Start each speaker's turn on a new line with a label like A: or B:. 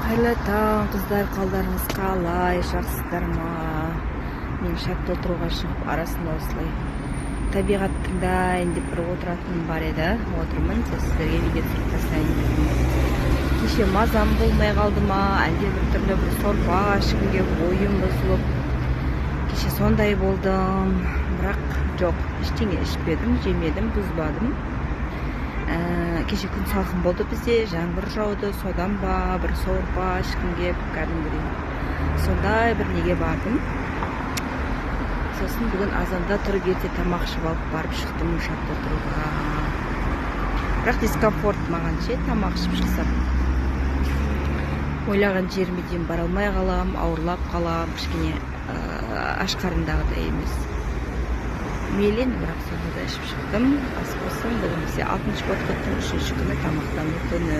A: Қайырлы таң, қыздар, қалдарыңыз қалай, жақсыздар ма? Мен шатта отыруға шығып, арасында осылай табиғат тыңдайын деп бір отыратыным бар еді. Отырмын, сіздерге видео түсіріп тастайын дедім. Кеше мазам болмай қалды ма, әлде бір түрлі бір сорпа ішкімге ойым бұзылып, кеше сондай болдым. Бірақ жоқ, ештеңе ішпедім, жемедім, бұзбадым. Кеше күн салқын болды бізде, жаңбыр жауды, содан ба бір сорпа ішкімге кәдімгідей сондай бір неге бардым. Сосын бүгін азанда тұрып ерте тамақ ішіп алып барып шықтым шатта тұруға. Бірақ дискомфорт маған ше, тамақ ішіп шықсам. Ойлаған жеріме дейін бара алмай қалам, ауырлап қалам, кішкене аш қарындағыдай емес. Мейлен, бірақ сонда да ішіп шықтым. Ас болсын, бүгін бізде 6-шы подкаптың 3-ші күні тамақтану күні.